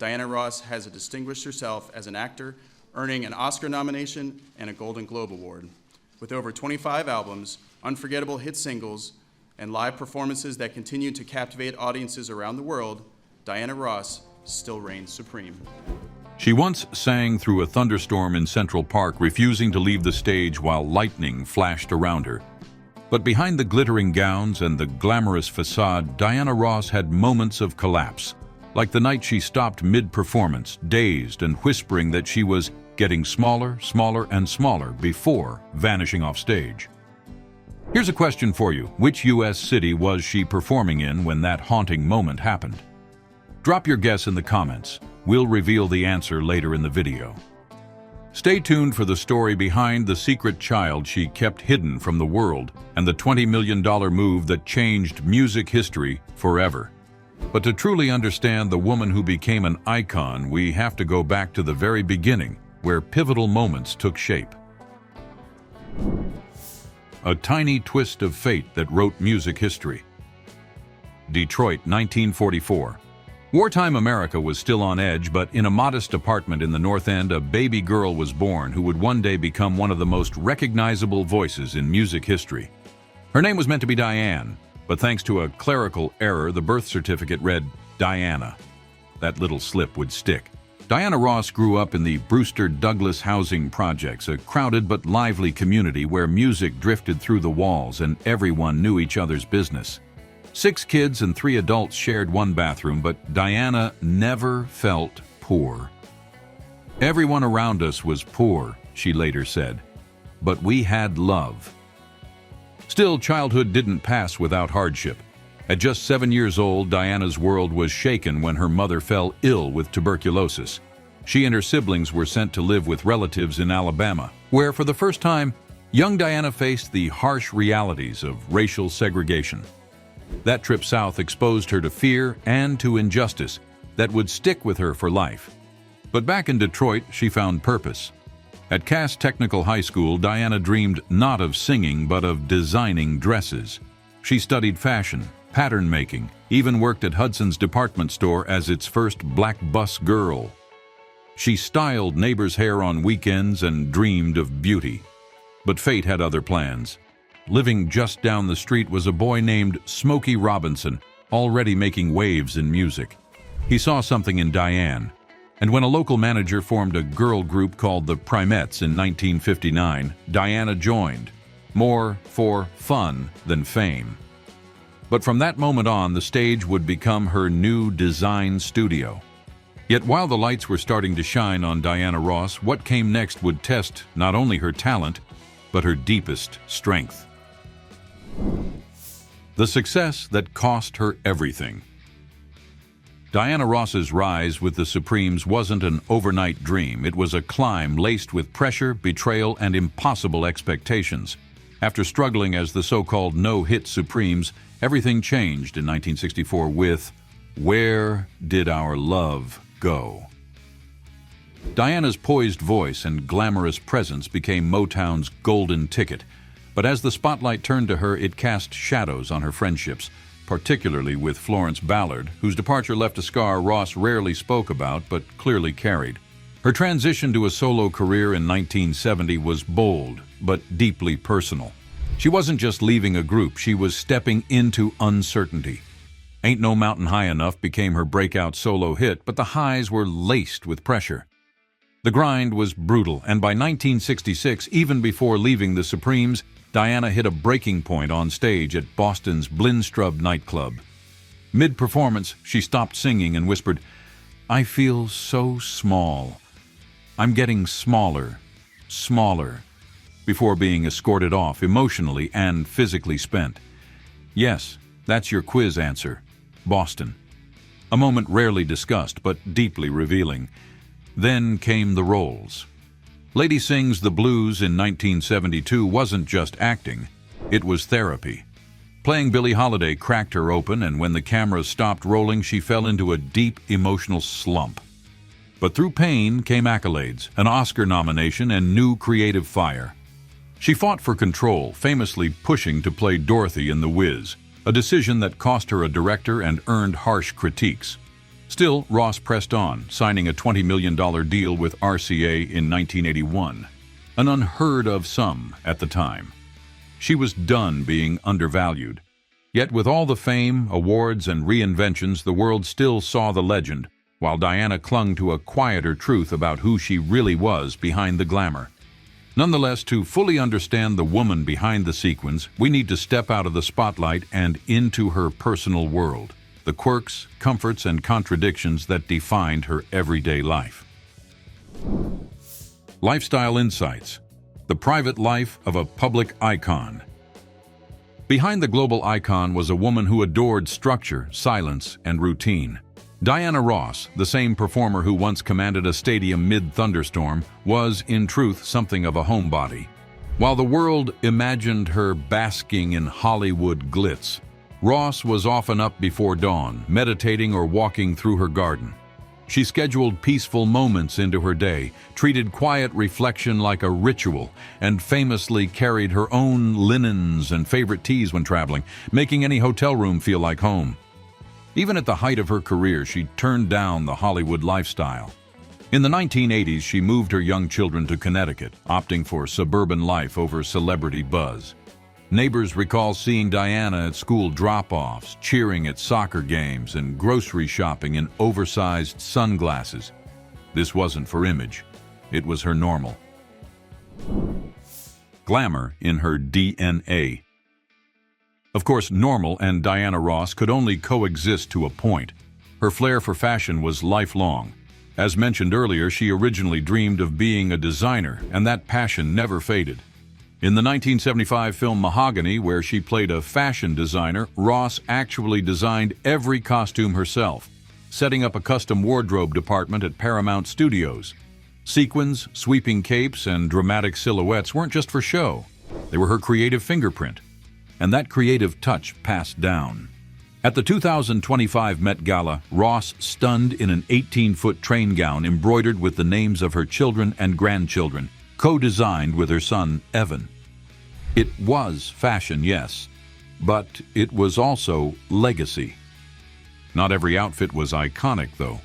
Diana Ross has distinguished herself as an actor, earning an Oscar nomination and a Golden Globe Award. With over 25 albums, unforgettable hit singles, and live performances that continue to captivate audiences around the world, Diana Ross still reigns supreme. She once sang through a thunderstorm in Central Park, refusing to leave the stage while lightning flashed around her. But behind the glittering gowns and the glamorous facade, Diana Ross had moments of collapse, like the night she stopped mid-performance, dazed and whispering that she was getting smaller, smaller, and smaller before vanishing off stage. Here's a question for you. Which U.S. city was she performing in when that haunting moment happened? Drop your guess in the comments. We'll reveal the answer later in the video. Stay tuned for the story behind the secret child she kept hidden from the world and the $20 million move that changed music history forever. But to truly understand the woman who became an icon, we have to go back to the very beginning, where pivotal moments took shape. A tiny twist of fate that wrote music history. Detroit, 1944. Wartime America was still on edge, but in a modest apartment in the North End, a baby girl was born who would one day become one of the most recognizable voices in music history. Her name was meant to be Diane, but thanks to a clerical error, the birth certificate read Diana. That little slip would stick. Diana Ross grew up in the Brewster Douglas housing projects, a crowded but lively community where music drifted through the walls and everyone knew each other's business. 6 kids and 3 adults shared one bathroom, but Diana never felt poor. "Everyone around us was poor," she later said, "but we had love." Still, childhood didn't pass without hardship. At just 7 years old, Diana's world was shaken when her mother fell ill with tuberculosis. She and her siblings were sent to live with relatives in Alabama, where for the first time, young Diana faced the harsh realities of racial segregation. That trip south exposed her to fear and to injustice that would stick with her for life. But back in Detroit, she found purpose. At Cass Technical High School, Diana dreamed not of singing but of designing dresses. She studied fashion, pattern making, even worked at Hudson's department store as its first black bus girl. She styled neighbors' hair on weekends and dreamed of beauty. But fate had other plans. Living just down the street was a boy named Smokey Robinson, already making waves in music. He saw something in Diane, and when a local manager formed a girl group called the Primettes in 1959, Diana joined, more for fun than fame. But from that moment on, the stage would become her new design studio. Yet while the lights were starting to shine on Diana Ross, what came next would test not only her talent, but her deepest strength. The success that cost her everything. Diana Ross's rise with the Supremes wasn't an overnight dream. It was a climb laced with pressure, betrayal, and impossible expectations. After struggling as the so-called no-hit Supremes, everything changed in 1964 with "Where Did Our Love Go?" Diana's poised voice and glamorous presence became Motown's golden ticket, but as the spotlight turned to her, it cast shadows on her friendships, particularly with Florence Ballard, whose departure left a scar Ross rarely spoke about but clearly carried. Her transition to a solo career in 1970 was bold but deeply personal. She wasn't just leaving a group, she was stepping into uncertainty. Ain't No Mountain High Enough became her breakout solo hit, but the highs were laced with pressure. The grind was brutal, and by 1966, even before leaving the Supremes, Diana hit a breaking point on stage at Boston's Blinstrub nightclub. Mid-performance, she stopped singing and whispered, "I feel so small. I'm getting smaller, smaller," before being escorted off emotionally and physically spent. Yes, that's your quiz answer. Boston. A moment rarely discussed, but deeply revealing. Then came the roles. Lady Sings the Blues in 1972 wasn't just acting, it was therapy. Playing Billie Holiday cracked her open, and when the camera stopped rolling, she fell into a deep emotional slump. But through pain came accolades, an Oscar nomination, and new creative fire. She fought for control, famously pushing to play Dorothy in The Wiz, a decision that cost her a director and earned harsh critiques. Still, Ross pressed on, signing a $20 million deal with RCA in 1981, an unheard-of sum at the time. She was done being undervalued. Yet with all the fame, awards, and reinventions, the world still saw the legend, while Diana clung to a quieter truth about who she really was behind the glamour. Nonetheless, to fully understand the woman behind the sequins, we need to step out of the spotlight and into her personal world, the quirks, comforts, and contradictions that defined her everyday life. Lifestyle Insights: The Private Life of a Public Icon. Behind the global icon was a woman who adored structure, silence, and routine. Diana Ross, the same performer who once commanded a stadium mid-thunderstorm, was, in truth, something of a homebody. While the world imagined her basking in Hollywood glitz, Ross was often up before dawn, meditating or walking through her garden. She scheduled peaceful moments into her day, treated quiet reflection like a ritual, and famously carried her own linens and favorite teas when traveling, making any hotel room feel like home. Even at the height of her career, she turned down the Hollywood lifestyle. In the 1980s, she moved her young children to Connecticut, opting for suburban life over celebrity buzz. Neighbors recall seeing Diana at school drop-offs, cheering at soccer games, and grocery shopping in oversized sunglasses. This wasn't for image. It was her normal. Glamour in her DNA. Of course, normal and Diana Ross could only coexist to a point. Her flair for fashion was lifelong. As mentioned earlier, she originally dreamed of being a designer, and that passion never faded. In the 1975 film Mahogany, where she played a fashion designer, Ross actually designed every costume herself, setting up a custom wardrobe department at Paramount Studios. Sequins, sweeping capes, and dramatic silhouettes weren't just for show. They were her creative fingerprint. And that creative touch passed down. At the 2025 Met Gala, Ross stunned in an 18-foot train gown embroidered with the names of her children and grandchildren, co-designed with her son, Evan. It was fashion, yes, but it was also legacy. Not every outfit was iconic, though.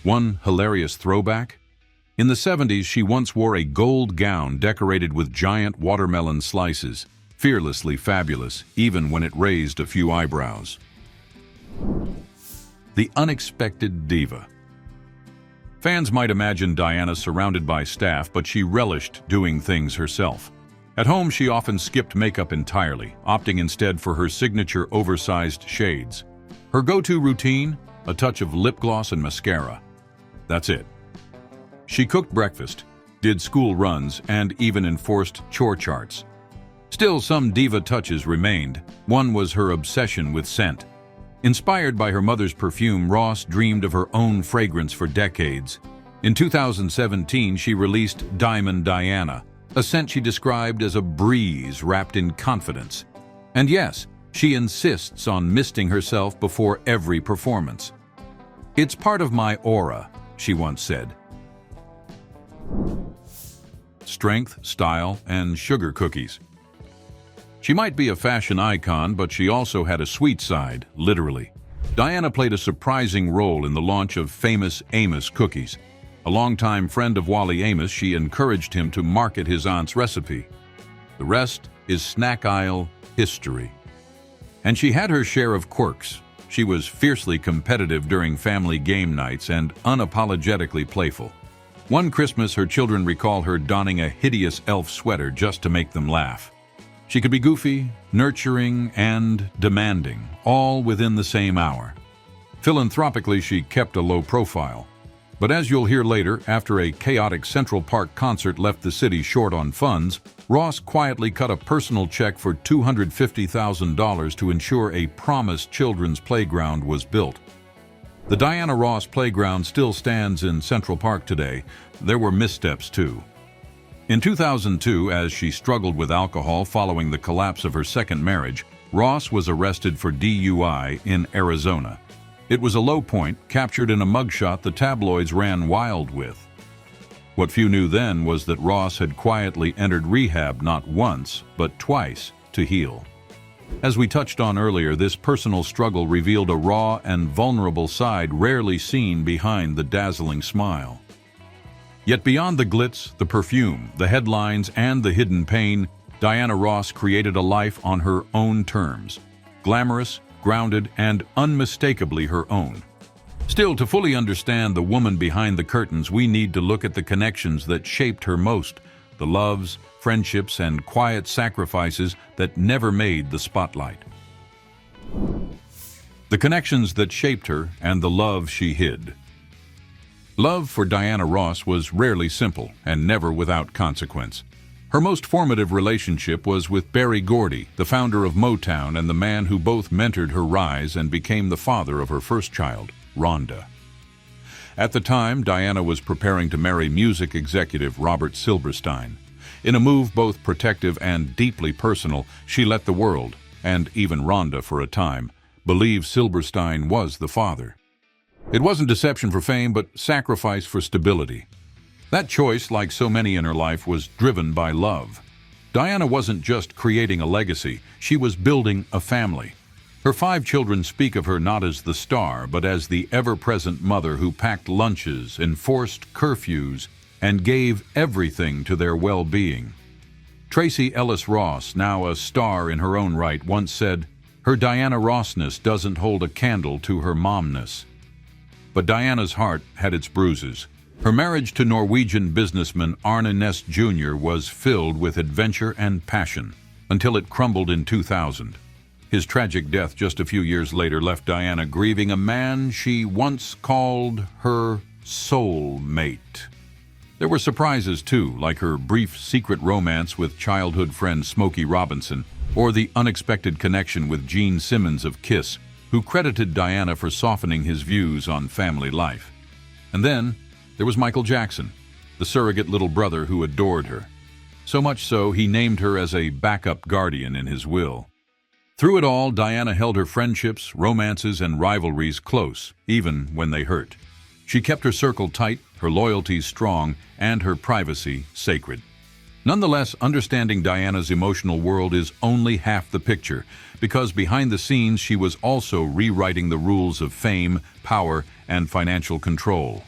One hilarious throwback? In the 70s, she once wore a gold gown decorated with giant watermelon slices, fearlessly fabulous, even when it raised a few eyebrows. The unexpected diva. Fans might imagine Diana surrounded by staff, but she relished doing things herself. At home, she often skipped makeup entirely, opting instead for her signature oversized shades. Her go-to routine? A touch of lip gloss and mascara. That's it. She cooked breakfast, did school runs, and even enforced chore charts. Still, some diva touches remained. One was her obsession with scent. Inspired by her mother's perfume, Ross dreamed of her own fragrance for decades. In 2017, she released Diamond Diana, a scent she described as a breeze wrapped in confidence. And yes, she insists on misting herself before every performance. "It's part of my aura," she once said. Strength, style, and sugar cookies. She might be a fashion icon, but she also had a sweet side, literally. Diana played a surprising role in the launch of famous Amos cookies. A longtime friend of Wally Amos, she encouraged him to market his aunt's recipe. The rest is snack aisle history. And she had her share of quirks. She was fiercely competitive during family game nights and unapologetically playful. One Christmas, her children recall her donning a hideous elf sweater just to make them laugh. She could be goofy, nurturing, and demanding, all within the same hour. Philanthropically, she kept a low profile. But as you'll hear later, after a chaotic Central Park concert left the city short on funds, Ross quietly cut a personal check for $250,000 to ensure a promised children's playground was built. The Diana Ross Playground still stands in Central Park today. There were missteps, too. In 2002, as she struggled with alcohol following the collapse of her second marriage, Ross was arrested for DUI in Arizona. It was a low point, captured in a mugshot the tabloids ran wild with. What few knew then was that Ross had quietly entered rehab not once, but twice to heal. As we touched on earlier, this personal struggle revealed a raw and vulnerable side rarely seen behind the dazzling smile. Yet beyond the glitz, the perfume, the headlines, and the hidden pain, Diana Ross created a life on her own terms. Glamorous, grounded, and unmistakably her own. Still, to fully understand the woman behind the curtains, we need to look at the connections that shaped her most, the loves, friendships, and quiet sacrifices that never made the spotlight. The connections that shaped her and the love she hid. Love for Diana Ross was rarely simple and never without consequence. Her most formative relationship was with Berry Gordy, the founder of Motown and the man who both mentored her rise and became the father of her first child, Rhonda. At the time, Diana was preparing to marry music executive Robert Silverstein. In a move both protective and deeply personal, she let the world, and even Rhonda for a time, believe Silverstein was the father. It wasn't deception for fame, but sacrifice for stability. That choice, like so many in her life, was driven by love. Diana wasn't just creating a legacy, she was building a family. Her 5 children speak of her not as the star, but as the ever-present mother who packed lunches, enforced curfews, and gave everything to their well-being. Tracy Ellis Ross, now a star in her own right, once said, "Her Diana Rossness doesn't hold a candle to her momness." But Diana's heart had its bruises. Her marriage to Norwegian businessman Arne Næss Jr. was filled with adventure and passion, until it crumbled in 2000. His tragic death just a few years later left Diana grieving a man she once called her soul mate. There were surprises too, like her brief secret romance with childhood friend Smokey Robinson, or the unexpected connection with Gene Simmons of Kiss, who credited Diana for softening his views on family life. And then there was Michael Jackson, the surrogate little brother who adored her. So much so, he named her as a backup guardian in his will. Through it all, Diana held her friendships, romances, and rivalries close, even when they hurt. She kept her circle tight, her loyalties strong, and her privacy sacred. Nonetheless, understanding Diana's emotional world is only half the picture, because behind the scenes she was also rewriting the rules of fame, power, and financial control.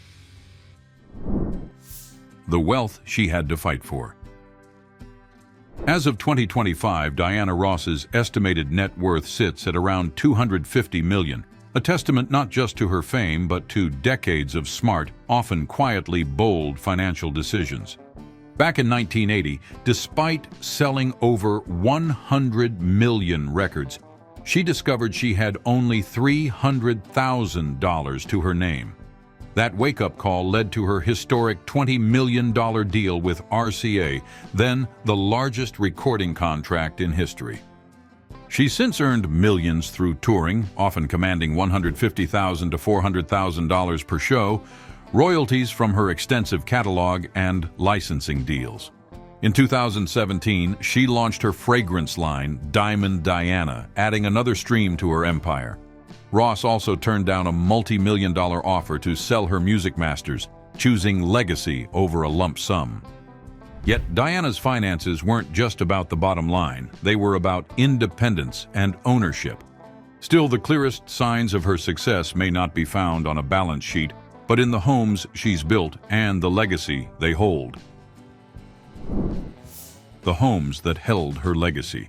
The wealth she had to fight for. As of 2025, Diana Ross's estimated net worth sits at around $250 million, a testament not just to her fame, but to decades of smart, often quietly bold financial decisions. Back in 1980, despite selling over 100 million records, she discovered she had only $300,000 to her name. That wake-up call led to her historic $20 million deal with RCA, then the largest recording contract in history. She's since earned millions through touring, often commanding $150,000 to $400,000 per show, royalties from her extensive catalog, and licensing deals. In 2017, she launched her fragrance line, Diamond Diana, adding another stream to her empire. Ross also turned down a multi-million-dollar offer to sell her music masters, choosing legacy over a lump sum. Yet Diana's finances weren't just about the bottom line, they were about independence and ownership. Still, the clearest signs of her success may not be found on a balance sheet, but in the homes she's built and the legacy they hold. The homes that held her legacy.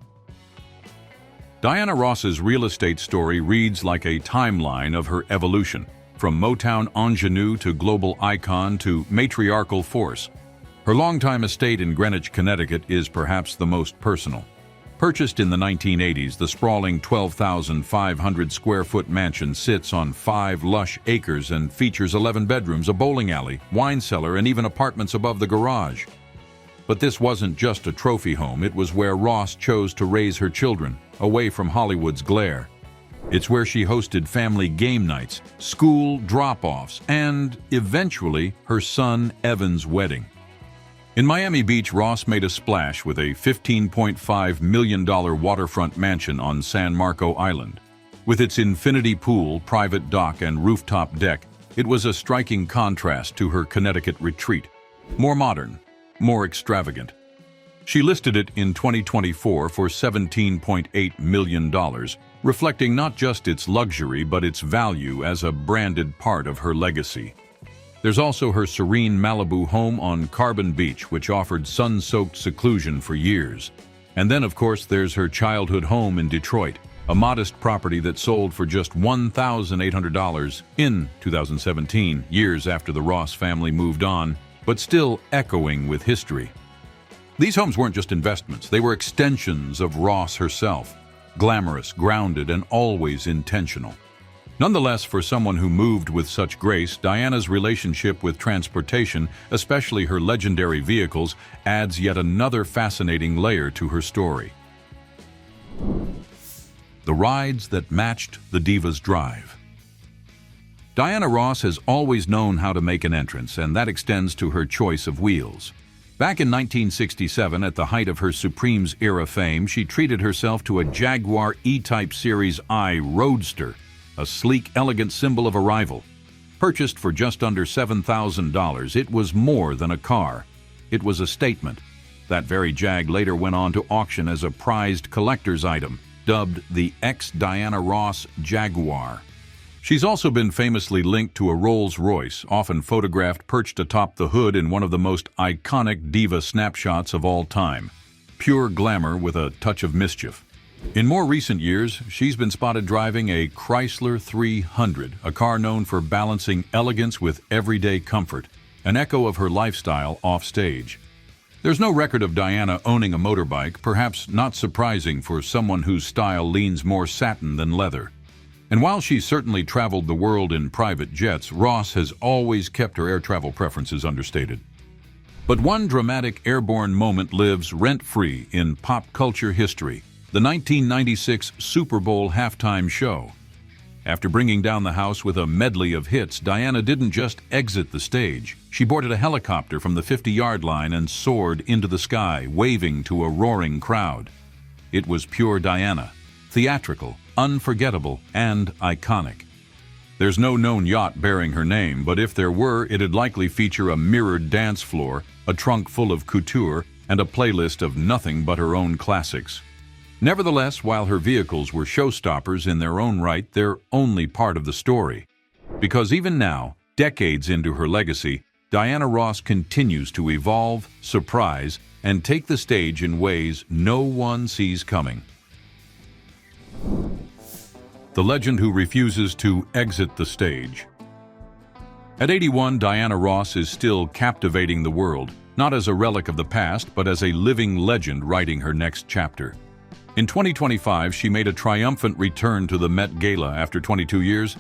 Diana Ross's real estate story reads like a timeline of her evolution, from Motown ingenue to global icon to matriarchal force. Her longtime estate in Greenwich, Connecticut is perhaps the most personal. Purchased in the 1980s, the sprawling 12,500 square foot mansion sits on 5 lush acres and features 11 bedrooms, a bowling alley, wine cellar, and even apartments above the garage. But this wasn't just a trophy home, it was where Ross chose to raise her children, away from Hollywood's glare. It's where she hosted family game nights, school drop-offs, and, eventually, her son Evan's wedding. In Miami Beach, Ross made a splash with a $15.5 million waterfront mansion on San Marco Island. With its infinity pool, private dock, and rooftop deck, it was a striking contrast to her Connecticut retreat. More modern, more extravagant. She listed it in 2024 for $17.8 million, reflecting not just its luxury but its value as a branded part of her legacy. There's also her serene Malibu home on Carbon Beach, which offered sun-soaked seclusion for years. And then, of course, there's her childhood home in Detroit, a modest property that sold for just $1,800 in 2017, years after the Ross family moved on, but still echoing with history. These homes weren't just investments, they were extensions of Ross herself, glamorous, grounded, and always intentional. Nonetheless, for someone who moved with such grace, Diana's relationship with transportation, especially her legendary vehicles, adds yet another fascinating layer to her story. The rides that matched the diva's drive. Diana Ross has always known how to make an entrance, and that extends to her choice of wheels. Back in 1967, at the height of her Supremes-era fame, she treated herself to a Jaguar E-Type Series I Roadster, a sleek, elegant symbol of arrival. Purchased for just under $7,000, it was more than a car. It was a statement. That very Jag later went on to auction as a prized collector's item, dubbed the ex-Diana Ross Jaguar. She's also been famously linked to a Rolls-Royce, often photographed perched atop the hood in one of the most iconic diva snapshots of all time. Pure glamour with a touch of mischief. In more recent years, she's been spotted driving a Chrysler 300, a car known for balancing elegance with everyday comfort, an echo of her lifestyle offstage. There's no record of Diana owning a motorbike, perhaps not surprising for someone whose style leans more satin than leather. And while she's certainly traveled the world in private jets, Ross has always kept her air travel preferences understated. But one dramatic airborne moment lives rent-free in pop culture history: the 1996 Super Bowl halftime show. After bringing down the house with a medley of hits, Diana didn't just exit the stage. She boarded a helicopter from the 50-yard line and soared into the sky, waving to a roaring crowd. It was pure Diana, theatrical, unforgettable, and iconic. There's no known yacht bearing her name, but if there were, it'd likely feature a mirrored dance floor, a trunk full of couture, and a playlist of nothing but her own classics. Nevertheless, while her vehicles were showstoppers in their own right, they're only part of the story. Because even now, decades into her legacy, Diana Ross continues to evolve, surprise, and take the stage in ways no one sees coming. The legend who refuses to exit the stage. At 81, Diana Ross is still captivating the world, not as a relic of the past, but as a living legend writing her next chapter. In 2025, she made a triumphant return to the Met Gala after 22 years,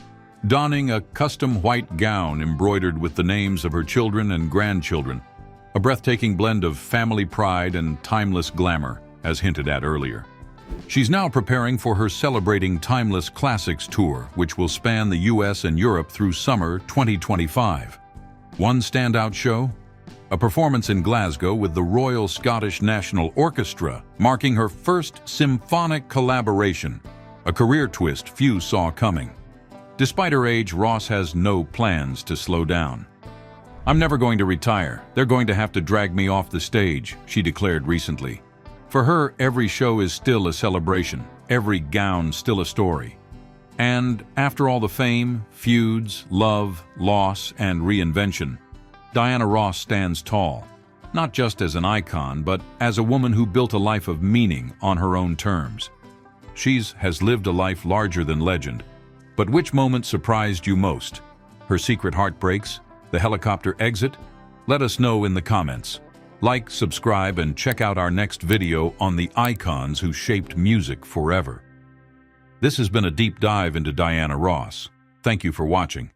donning a custom white gown embroidered with the names of her children and grandchildren, a breathtaking blend of family pride and timeless glamour, as hinted at earlier. She's now preparing for her Celebrating Timeless Classics tour, which will span the US and Europe through summer 2025. One standout show? A performance in Glasgow with the Royal Scottish National Orchestra, marking her first symphonic collaboration, a career twist few saw coming. Despite her age, Ross has no plans to slow down. "I'm never going to retire. They're going to have to drag me off the stage," she declared recently. For her, every show is still a celebration, every gown still a story. And after all the fame, feuds, love, loss, and reinvention, Diana Ross stands tall, not just as an icon, but as a woman who built a life of meaning on her own terms. She has lived a life larger than legend. But which moment surprised you most? Her secret heartbreaks? The helicopter exit? Let us know in the comments. Like, subscribe, and check out our next video on the icons who shaped music forever. This has been a deep dive into Diana Ross. Thank you for watching.